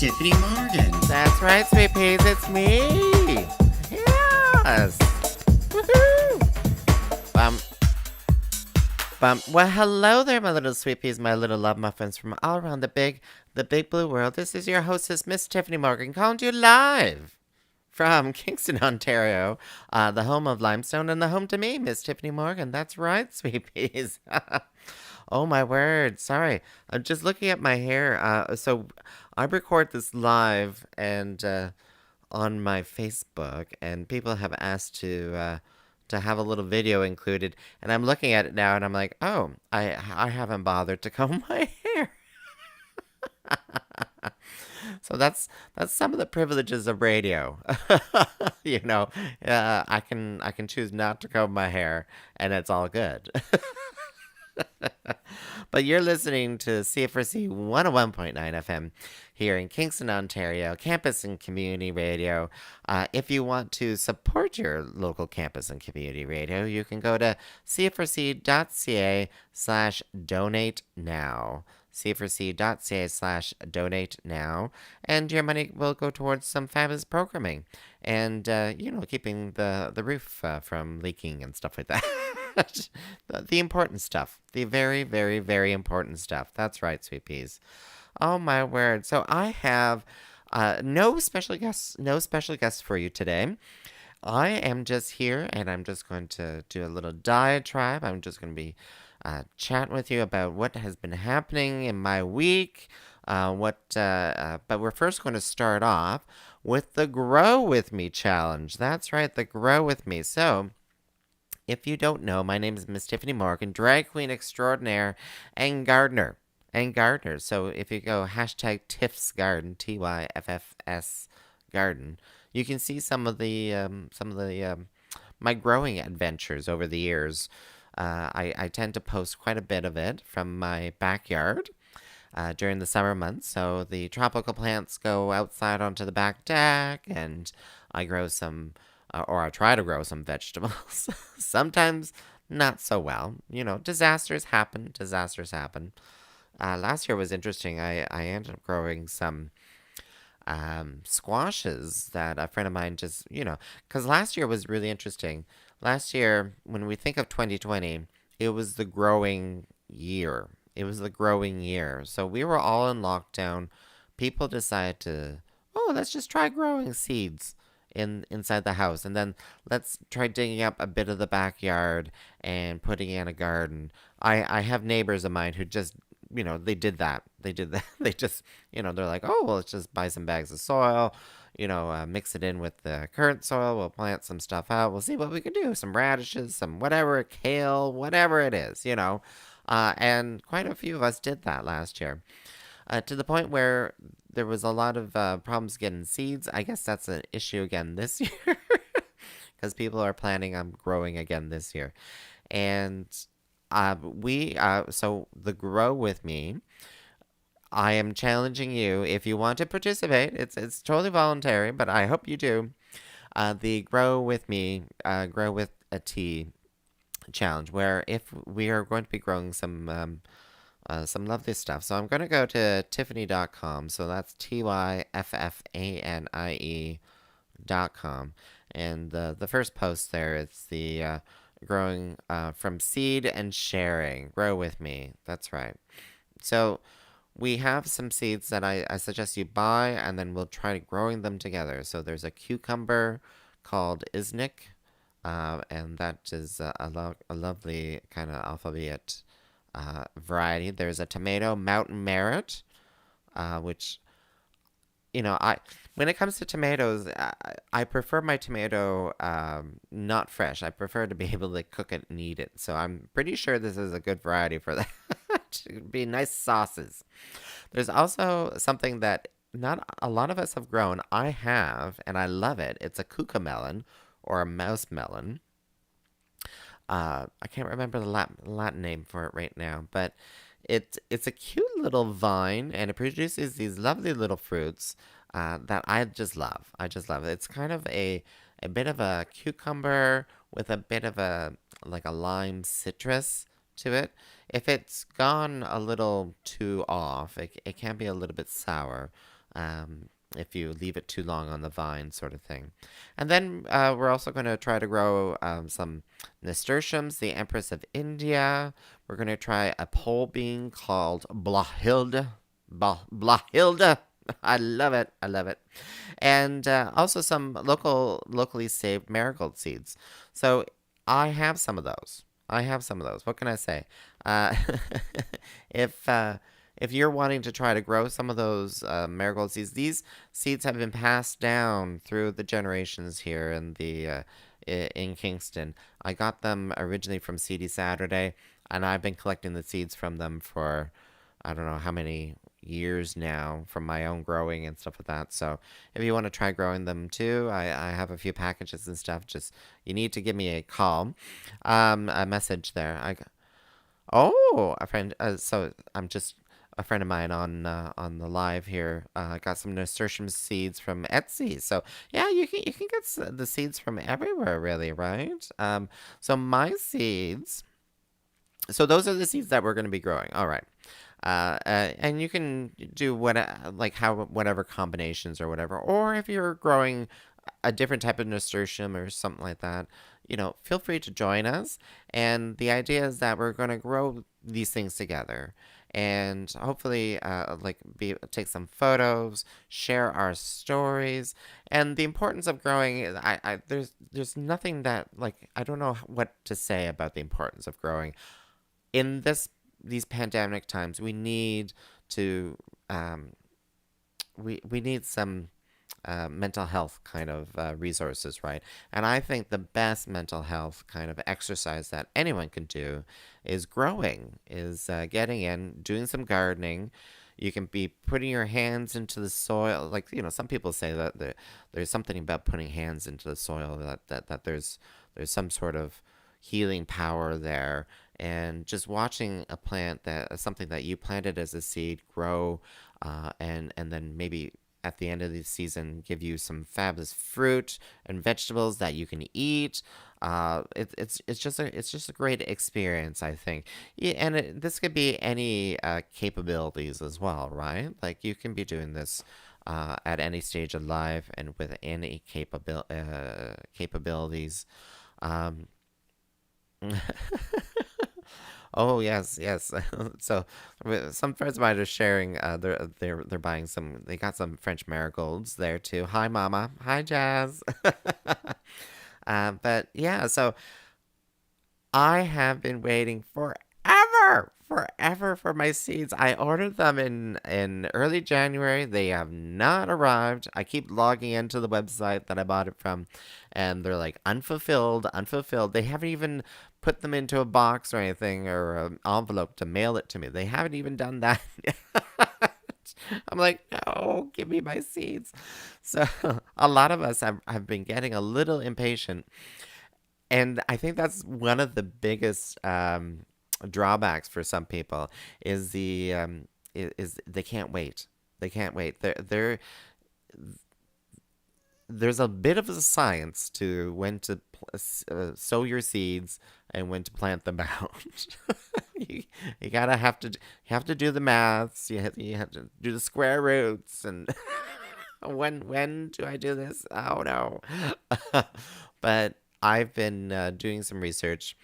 Tyffanie Morgan. That's right, sweet peas, it's me. Yes. Woohoo. Well, hello there, my little sweet peas, my little love muffins from all around the big blue world. This is your hostess, Miss Tyffanie Morgan, calling to you live from Kingston, Ontario, the home of limestone and the home to me, Miss Tyffanie Morgan. That's right, sweet peas. Oh, my word. Sorry. I'm just looking at my hair. So I record this live and on my Facebook, and people have asked to have a little video included. And I'm looking at it now, and I'm like, oh, I haven't bothered to comb my hair. So that's some of the privileges of radio. I can choose not to comb my hair, and it's all good. But you're listening to CFRC 101.9 FM here in Kingston, Ontario, campus and community radio. If you want to support your local campus and community radio, you can go to cfrc.ca/donate now. cfrc.ca/donate now, and your money will go towards some fabulous programming and keeping the roof from leaking and stuff like that. The important stuff, the very, very, very important stuff. That's right, sweet peas. Oh my word. So I have no special guests for you today. I am just here, and I'm just going to do a little diatribe. I'm just going to be chatting with you about what has been happening in my week. But we're first going to start off with the Grow With Me challenge. That's right, the Grow With Me. So, if you don't know, my name is Miss Tyffanie Morgan, drag queen extraordinaire and gardener. So if you go hashtag Tiff's Garden, TYFFS Garden, you can see some of the my growing adventures over the years. I tend to post quite a bit of it from my backyard during the summer months. So the tropical plants go outside onto the back deck, and I grow some. Or I try to grow some vegetables. Sometimes not so well. Disasters happen. Last year was interesting. I ended up growing some squashes that a friend of mine just, because last year was really interesting. Last year, when we think of 2020, it was the growing year. So we were all in lockdown. People decided let's just try growing seeds inside the house, and then let's try digging up a bit of the backyard and putting in a garden. I have neighbors of mine who just they did that. They just they're like, oh well, let's just buy some bags of soil, mix it in with the current soil, we'll plant some stuff out, we'll see what we can do, some radishes, some whatever, kale, whatever it is, and quite a few of us did that last year, to the point where there was a lot of problems getting seeds. I guess that's an issue again this year because people are planning on growing again this year. And so the Grow With Me, I am challenging you, if you want to participate, it's totally voluntary, but I hope you do. The Grow With Me, Grow With a T challenge, where if we are going to be growing some lovely stuff. So I'm going to go to Tyffanie.com. So that's TYFFANIE.com. And the first post there, it's the growing from seed and sharing. Grow With Me. That's right. So we have some seeds that I suggest you buy, and then we'll try growing them together. So there's a cucumber called Isnik, and that is a lovely kind of alphabet variety. There's a tomato, Mountain Merit, which, when it comes to tomatoes, I prefer my tomato not fresh. I prefer to be able to cook it and eat it. So I'm pretty sure this is a good variety for that. It'd be nice sauces. There's also something that not a lot of us have grown. I have, and I love it. It's a cucamelon or a mouse melon. I can't remember the Latin name for it right now, but it's a cute little vine, and it produces these lovely little fruits that I just love. It. It's kind of a bit of a cucumber with a bit of a lime citrus to it. If it's gone a little too off, it can be a little bit sour. if you leave it too long on the vine, sort of thing. And then we're also going to try to grow some nasturtiums, the Empress of India. We're going to try a pole bean called Blahilda. Blahilda. I love it. I love it. And also some locally saved marigold seeds. So I have some of those. I have some of those. What can I say? Uh, if if you're wanting to try to grow some of those marigold seeds, these seeds have been passed down through the generations here in Kingston. I got them originally from Seedy Saturday, and I've been collecting the seeds from them for I don't know how many years now from my own growing and stuff like that. So if you want to try growing them too, I have a few packages and stuff. Just you need to give me a call, a message there. Oh, a friend. So I'm just a friend of mine on the live here. Got some nasturtium seeds from Etsy. So yeah, you can get the seeds from everywhere, really, right? So my seeds. So those are the seeds that we're going to be growing. All right. And you can do whatever combinations or whatever, or if you're growing a different type of nasturtium or something like that, feel free to join us. And the idea is that we're going to grow these things together, and hopefully, take some photos, share our stories, and the importance of growing. There's nothing that I don't know what to say about the importance of growing in these pandemic times. We need to we need some mental health kind of resources, right? And I think the best mental health kind of exercise that anyone can do is growing, is getting in, doing some gardening. You can be putting your hands into the soil. Some people say that there's something about putting hands into the soil that there's some sort of healing power there. And just watching a plant that something that you planted as a seed grow, and then maybe at the end of the season give you some fabulous fruit and vegetables that you can eat. It's just a great experience, I think. Yeah, and this could be any capabilities as well, right? Like you can be doing this at any stage of life and with any capabilities. Um, Oh yes, yes. So some friends of mine are sharing. They're buying some. They got some French marigolds there too. Hi, Mama. Hi, Jazz. But yeah, so I have been waiting forever for my seeds. I ordered them in early January. They have not arrived. I keep logging into the website that I bought it from, and they're like unfulfilled, unfulfilled. They haven't even put them into a box or anything or an envelope to mail it to me. They haven't even done that. I'm like, no, give me my seeds. So a lot of us have been getting a little impatient, and I think that's one of the biggest drawbacks for some people is is they can't wait. They can't wait. There's a bit of a science to when to sow your seeds and when to plant them out. you, you gotta have to do the maths. You have to do the square roots and when do I do this? Oh no. But I've been doing some research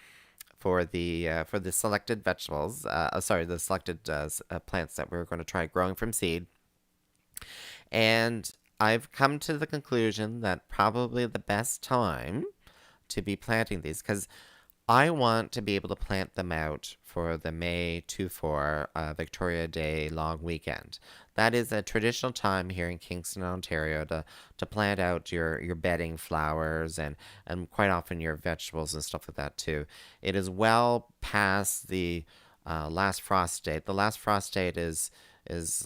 for the selected vegetables. Sorry, the selected plants that we're going to try growing from seed. And I've come to the conclusion that probably the best time to be planting these, because I want to be able to plant them out for the May 24 Victoria Day long weekend. That is a traditional time here in Kingston, Ontario, to plant out your bedding flowers and quite often your vegetables and stuff like that too. It is well past the last frost date. The last frost date is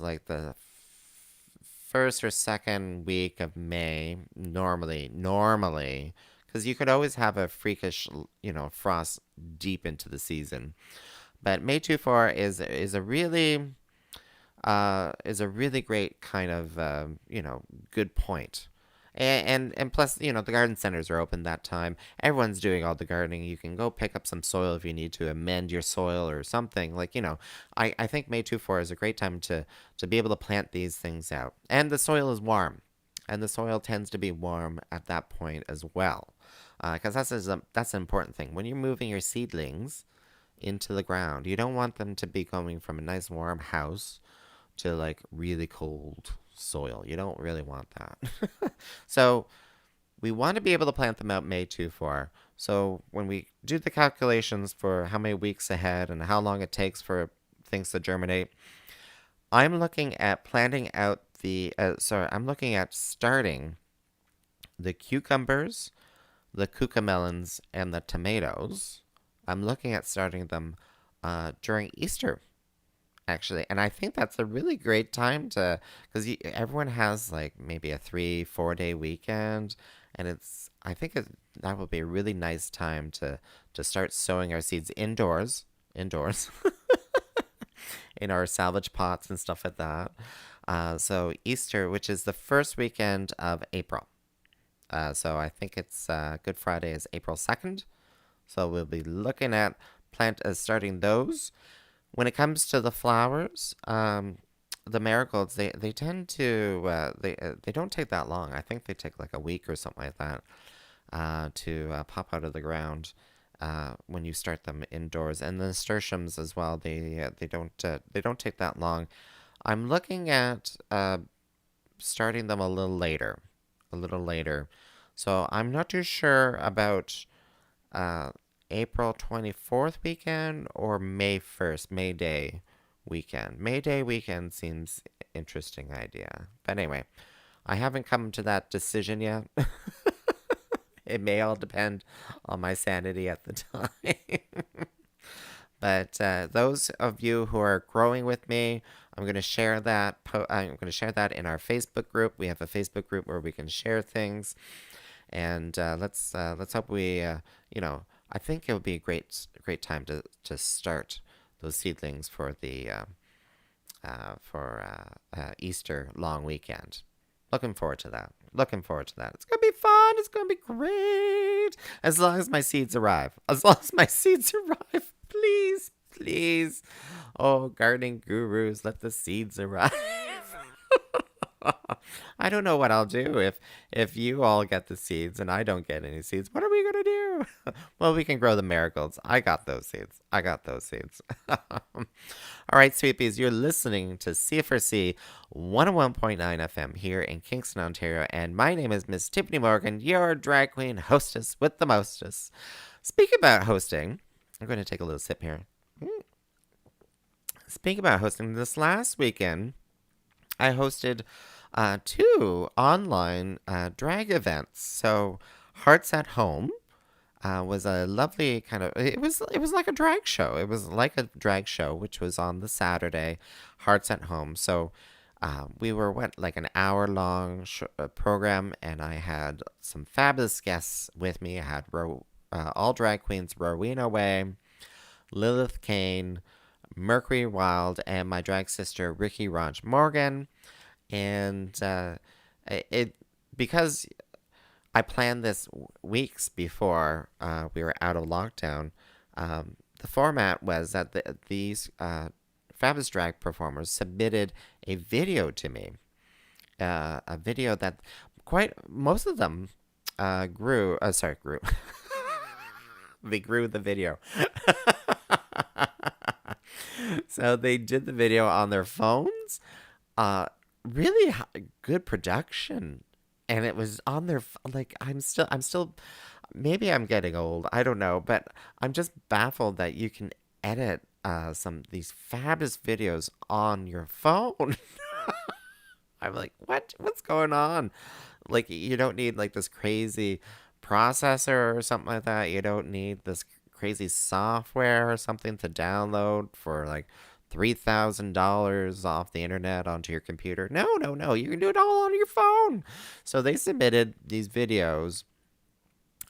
like the first or second week of May normally, because you could always have a freakish, frost deep into the season. But May 24 is a really great kind of good point. And plus, the garden centers are open that time. Everyone's doing all the gardening. You can go pick up some soil if you need to amend your soil or something. I think May 24 is a great time to be able to plant these things out. And the soil is warm. And the soil tends to be warm at that point as well. Because that's an important thing. When you're moving your seedlings into the ground, you don't want them to be going from a nice warm house to like really cold soil. You don't really want that. So we want to be able to plant them out May 24. So when we do the calculations for how many weeks ahead and how long it takes for things to germinate, I'm looking at planting out I'm looking at starting the cucumbers, the cucamelons, and the tomatoes. I'm looking at starting them during Easter, actually. And I think that's a really great time because everyone has like maybe a 3-4 day weekend. And I think that would be a really nice time to start sowing our seeds indoors, in our salvage pots and stuff like that. So Easter, which is the first weekend of April. So I think it's Good Friday is April 2nd. So we'll be looking at starting those. When it comes to the flowers, the marigolds, they tend to they don't take that long. I think they take like a week or something like that to pop out of the ground when you start them indoors. And the nasturtiums as well. They don't take that long. I'm looking at starting them a little later. So I'm not too sure about April 24th weekend or May 1st, May Day weekend. May Day weekend seems interesting idea. But anyway, I haven't come to that decision yet. It may all depend on my sanity at the time. But those of you who are growing with me, I'm going to share that. I'm going to share that in our Facebook group. We have a Facebook group where we can share things, and let's hope I think it would be a great time to start those seedlings for the Easter long weekend. Looking forward to that. It's gonna be fun. It's gonna be great. As long as my seeds arrive. Please, please. Oh, gardening gurus, let the seeds arrive. I don't know what I'll do if you all get the seeds and I don't get any seeds. What are we gonna do? Well, we can grow the marigolds. I got those seeds. All right, sweet peas, you're listening to C4C 101.9 FM here in Kingston, Ontario, and my name is Miss Tyffanie Morgan, your drag queen hostess with the mostest. Speaking about hosting, I'm going to take a little sip here. Speaking about hosting, this last weekend, I hosted 2 online drag events. So, Hearts at Home was a lovely kind of it was like a drag show. It was like a drag show, which was on the Saturday. Hearts at Home. So we were like an hour long program, and I had some fabulous guests with me. I had all drag queens: Rowena Way, Lilith Kane, Mercury Wild, and my drag sister Ricky Raj Morgan. And because I planned this weeks before we were out of lockdown. The format was that these fabulous drag performers submitted a video to me, a video that most of them grew. Grew. They grew the video. So they did the video on their phones. Really good production. And it was on their, like, I'm still, maybe I'm getting old. I don't know. But I'm just baffled that you can edit these fabulous videos on your phone. I'm like, what's going on? Like, you don't need like this crazy processor or something like that. You don't need this crazy software or something to download for like $3,000 off the internet onto your computer. No. You can do it all on your phone. So they submitted these videos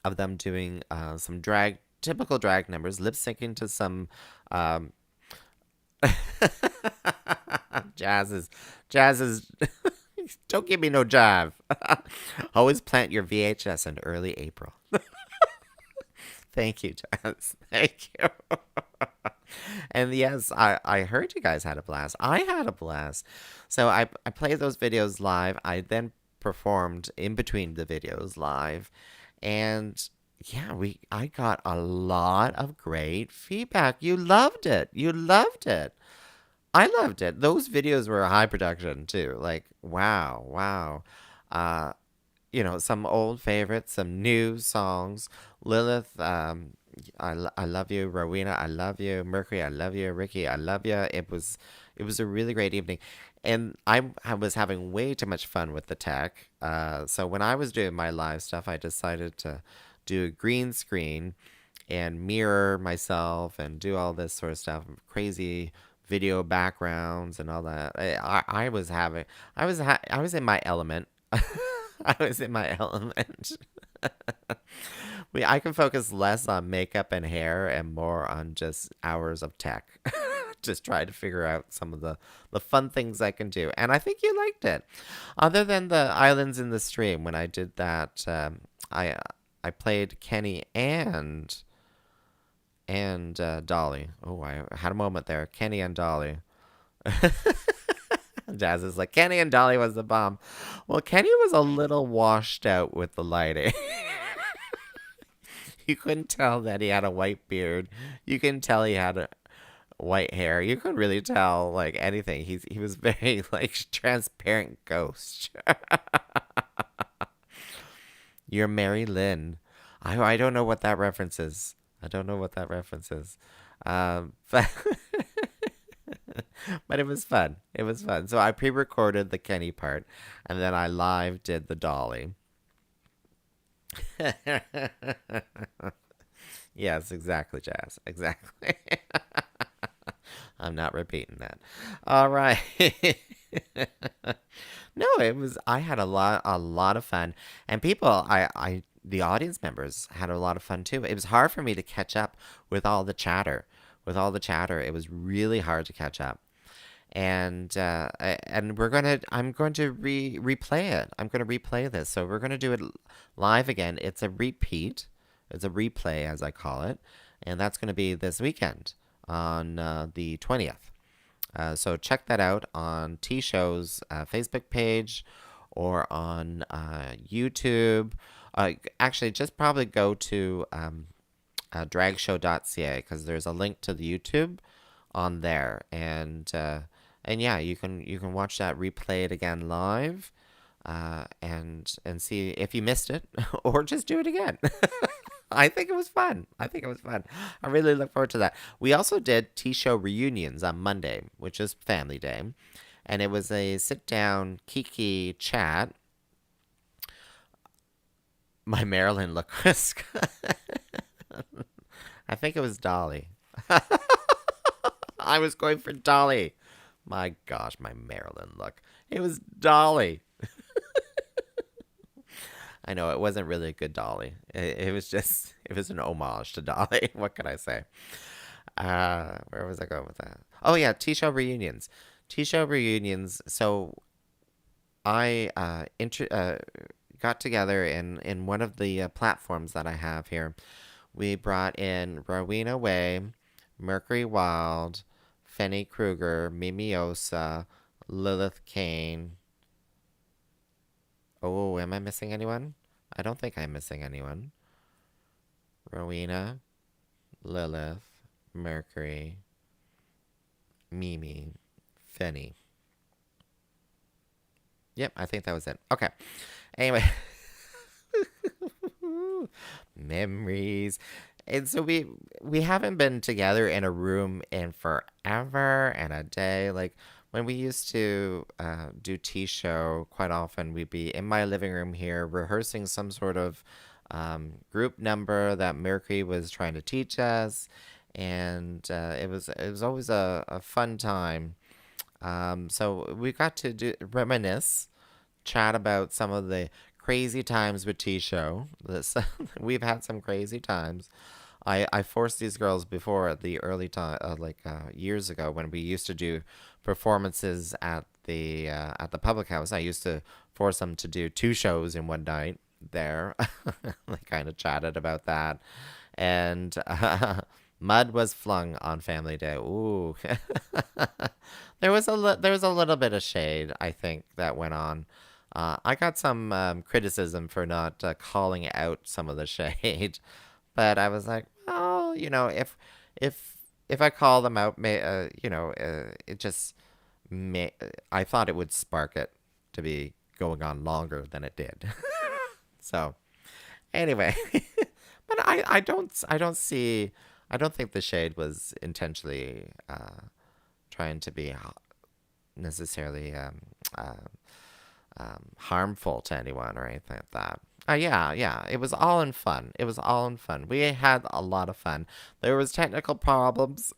of them doing some typical drag numbers, lip syncing to some jazz's Don't give me no jive. Always plant your VHS in early April. Thank you, Jazz. Thank you. And yes, I heard you guys had a blast. I had a blast. So I played those videos live. I then performed in between the videos live. And yeah, I got a lot of great feedback. You loved it. You loved it. I loved it. Those videos were high production too. Like, wow, wow. Uh, some old favorites, some new songs. Lilith, I love you. Rowena, I love you. Mercury, I love you. Ricky, I love you. It was a really great evening, and I was having way too much fun with the tech. So when I was doing my live stuff, I decided to do a green screen and mirror myself and do all this sort of stuff, crazy video backgrounds and all that. I was having, I was in my element. I was in my element. I can focus less on makeup and hair and more on just hours of tech. Just try to figure out some of the fun things I can do. And I think you liked it. Other than the islands in the stream, when I did that, I played Kenny and Dolly. Oh, I had a moment there. Kenny and Dolly. Jazz is like, Kenny and Dolly was the bomb. Well, Kenny was a little washed out with the lighting. You couldn't tell that he had a white beard. You couldn't tell he had white hair. You couldn't really tell like anything. He was very like transparent ghost. You're Mary Lynn. I don't know what that reference is. I don't know what that reference is. But but it was fun. It was fun. So I pre-recorded the Kenny part, and then I live did the Dolly. Yes, exactly, Jazz. Exactly. I'm not repeating that. All right. No, it was. I had a lot of fun, and the audience members had a lot of fun too. It was hard for me to catch up with all the chatter. With all the chatter, it was really hard to catch up. And I'm going to replay it. I'm going to replay this. So we're going to do it live again. It's a repeat. It's a replay, as I call it, and that's going to be this weekend on the 20th. So check that out on T Show's Facebook page or on YouTube. Actually, just probably go to dragshow.ca because there's a link to the YouTube on there, and yeah, you can watch that, replay it again live, and see if you missed it, or just do it again. I think it was fun. I really look forward to that. We also did T-show reunions on Monday, which is Family Day, and it was a sit-down kiki chat. My Marilyn look was I think it was Dolly. I was going for Dolly. My gosh, my Marilyn look. It was Dolly. I know it wasn't really a good Dolly. It was an homage to Dolly. What can I say? Where was I going with that? Oh yeah, T-show reunions. T-show reunions. So I got together in one of the platforms that I have here. We brought in Rowena Way, Mercury Wild, Fenny Kruger, Mimiosa, Lilith Kane. Oh, am I missing anyone? I don't think I'm missing anyone. Rowena, Lilith, Mercury, Mimi, Fenny. Yep, I think that was it. Okay. Anyway. Memories. And so we haven't been together in a room in forever and a day. Like when we used to do T-show, quite often we'd be in my living room here rehearsing some sort of group number that Mercury was trying to teach us, and it was always a fun time. So we got to reminisce, chat about some of the crazy times with T-show. We've had some crazy times. I forced these girls before at the early time, years ago when we used to do performances at the public house. I used to force them to do two shows in one night there. They kind of chatted about that, and mud was flung on Family Day. Ooh, there was a little bit of shade, I think, that went on. I got some criticism for not calling out some of the shade, but I was like, oh, if if I call them out, it just may. I thought it would spark it to be going on longer than it did. So anyway, but I don't think the shade was intentionally trying to be necessarily harmful to anyone or anything like that. Yeah, yeah, it was all in fun. It was all in fun. We had a lot of fun. There was technical problems.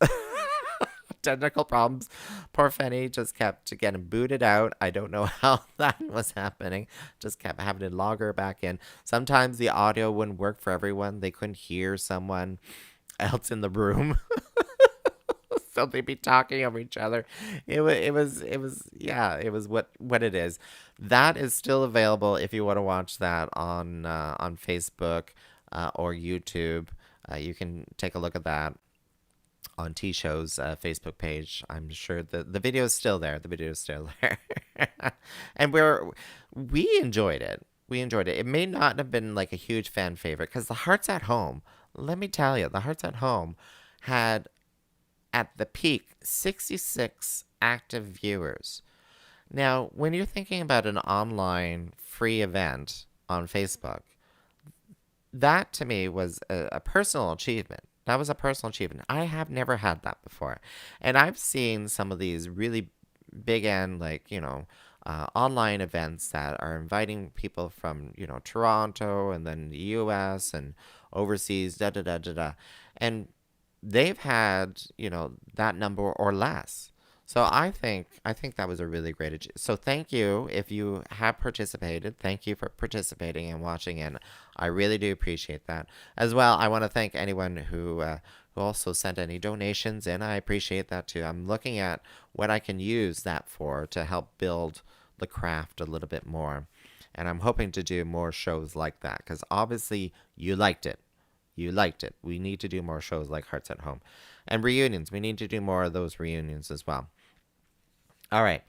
Technical problems. Poor Fanny just kept getting booted out. I don't know how that was happening. Just kept having to log her back in. Sometimes the audio wouldn't work for everyone. They couldn't hear someone else in the room. So they'd be talking over each other. Yeah, it was what it is. That is still available if you want to watch that on Facebook or YouTube. You can take a look at that on T Show's Facebook page. I'm sure the video is still there. The video is still there, and we enjoyed it. We enjoyed it. It may not have been like a huge fan favorite because the Hearts at Home. Let me tell you, the Hearts at Home had at the peak 66 active viewers. Now, when you're thinking about an online free event on Facebook, that to me was a personal achievement. That was a personal achievement. I have never had that before. And I've seen some of these really big end, like, online events that are inviting people from, Toronto and then the US and overseas, da da da da da. And they've had, that number or less. So I think that was a really great so thank you if you have participated. Thank you for participating and watching, and I really do appreciate that. As well, I want to thank anyone who also sent any donations in. I appreciate that too. I'm looking at what I can use that for to help build the craft a little bit more. And I'm hoping to do more shows like that because obviously you liked it. You liked it. We need to do more shows like Hearts at Home. And reunions. We need to do more of those reunions as well. All right.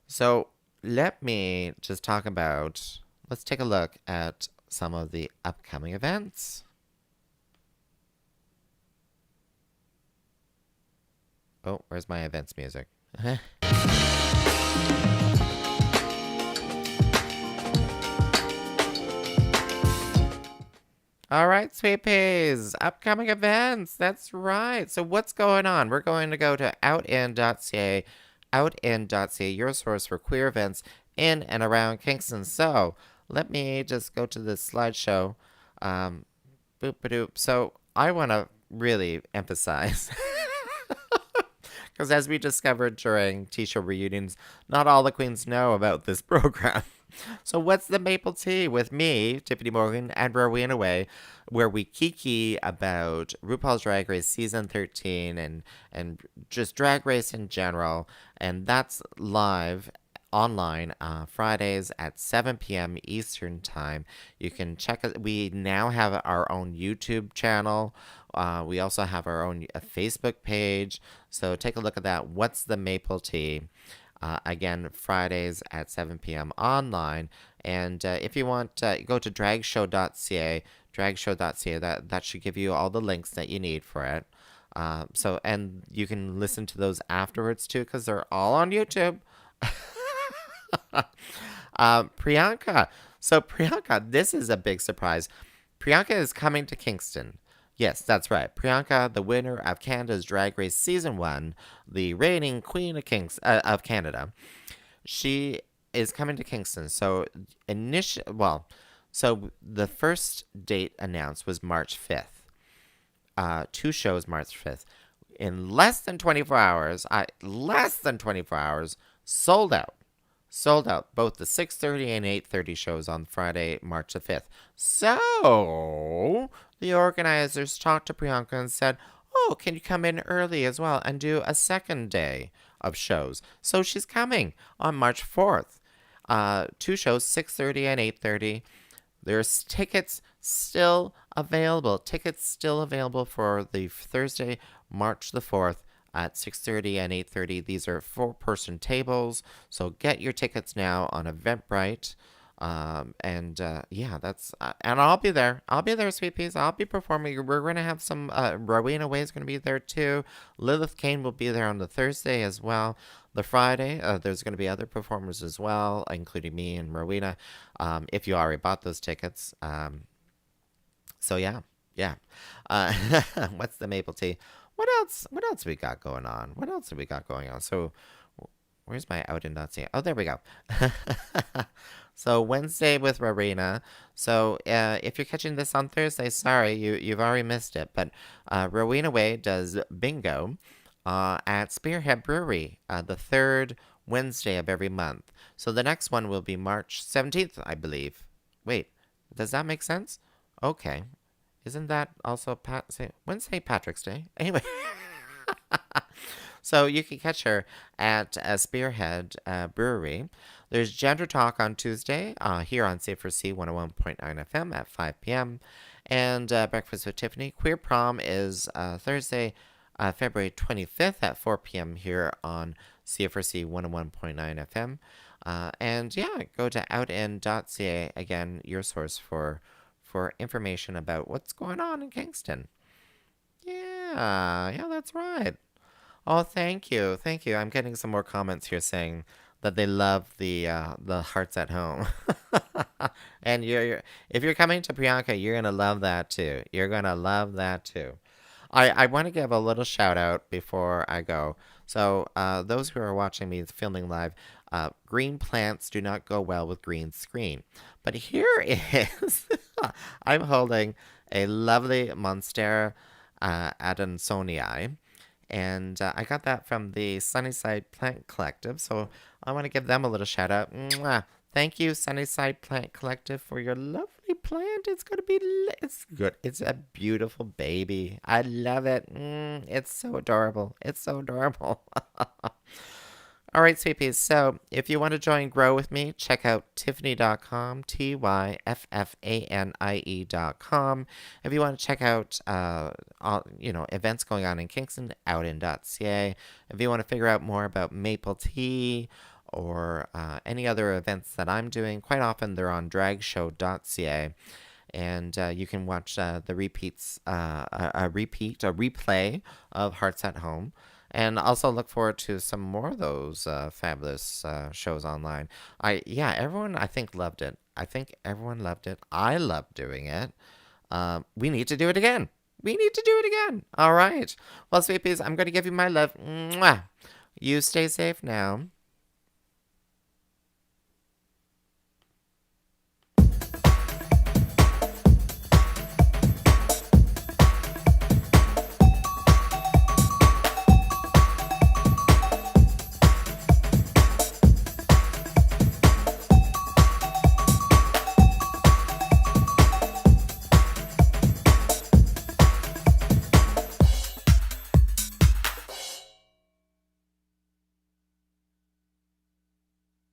So let me just let's take a look at some of the upcoming events. Oh, where's my events music? All right, sweet peas, upcoming events. That's right. So what's going on? We're going to go to outin.ca, outin.ca, your source for queer events in and around Kingston. So let me just go to this slideshow. Boop-a-doop. So I want to really emphasize, because as we discovered during T-Show reunions, not all the queens know about this program. So what's the Maple Tea with me, Tyffanie Morgan, and Rowena Way, where we kiki about RuPaul's Drag Race Season 13 and just Drag Race in general. And that's live online Fridays at 7 p.m. Eastern Time. You can check it. We now have our own YouTube channel. We also have our own Facebook page. So take a look at that. What's the Maple Tea? Again, Fridays at 7 p.m. online. And if you want, go to dragshow.ca, dragshow.ca. That should give you all the links that you need for it. And you can listen to those afterwards, too, because they're all on YouTube. Priyanka. So, Priyanka, this is a big surprise. Priyanka is coming to Kingston. Yes, that's right. Priyanka, the winner of Canada's Drag Race Season 1, the reigning queen of Canada, she is coming to Kingston. So, so the first date announced was March 5th. Two shows March 5th. In less than 24 hours, sold out. Sold out both the 6:30 and 8:30 shows on Friday, March the 5th. So the organizers talked to Priyanka and said, oh, can you come in early as well and do a second day of shows. So she's coming on March 4th. Two shows, 6:30 and 8:30. There's tickets still available. Tickets still available for the Thursday, March the 4th at 6:30 and 8:30. These are four-person tables, so get your tickets now on Eventbrite. Yeah, that's and I'll be there. I'll be there, sweet peas. I'll be performing. We're gonna have some. Rowena Way is gonna be there too. Lilith Kane will be there on the Thursday as well. The Friday, there's gonna be other performers as well, including me and Rowena. If you already bought those tickets. So yeah, yeah. Uh, what's the maple tea? What else? What else we got going on? What else have we got going on? So where's my out and not Oh, there we go. So Wednesday with Rowena. So if you're catching this on Thursday, sorry, you've already missed it. But Rowena Way does bingo at Spearhead Brewery the third Wednesday of every month. So the next one will be March 17th, I believe. Wait, does that make sense? Okay. Isn't that also Wednesday Patrick's Day? Anyway. So you can catch her at Spearhead Brewery. There's Gender Talk on Tuesday here on C4C 101.9 FM at 5 p.m. And Breakfast with Tiffany. Queer Prom is Thursday, February 25th at 4 p.m. here on CFRC 101.9 FM. And yeah, go to outend.ca. Again, your source for information about what's going on in Kingston. Yeah, that's right. Oh, thank you, thank you. I'm getting some more comments here saying that they love the hearts at home, and if you're coming to Priyanka, you're gonna love that too. You're gonna love that too. I want to give a little shout out before I go. So those who are watching me filming live, green plants do not go well with green screen. But here is, I'm holding a lovely Monstera Adansonii. And I got that from the Sunnyside Plant Collective. So I want to give them a little shout out. Mwah. Thank you, Sunnyside Plant Collective, for your lovely plant. It's going to be, it's good. It's a beautiful baby. I love it. It's so adorable. It's so adorable. All right, sweet peas. So if you want to join Grow with me, check out Tyffanie.com, Tyffanie.com. If you want to check out, events going on in Kingston, outin.ca. If you want to figure out more about maple tea or any other events that I'm doing, quite often they're on dragshow.ca. And you can watch the repeats, a replay of Hearts at Home. And also look forward to some more of those fabulous shows online. Everyone I think loved it. I think everyone loved it. I love doing it. We need to do it again. We need to do it again. All right. Well, sweet peas, I'm going to give you my love. Mwah. You stay safe now.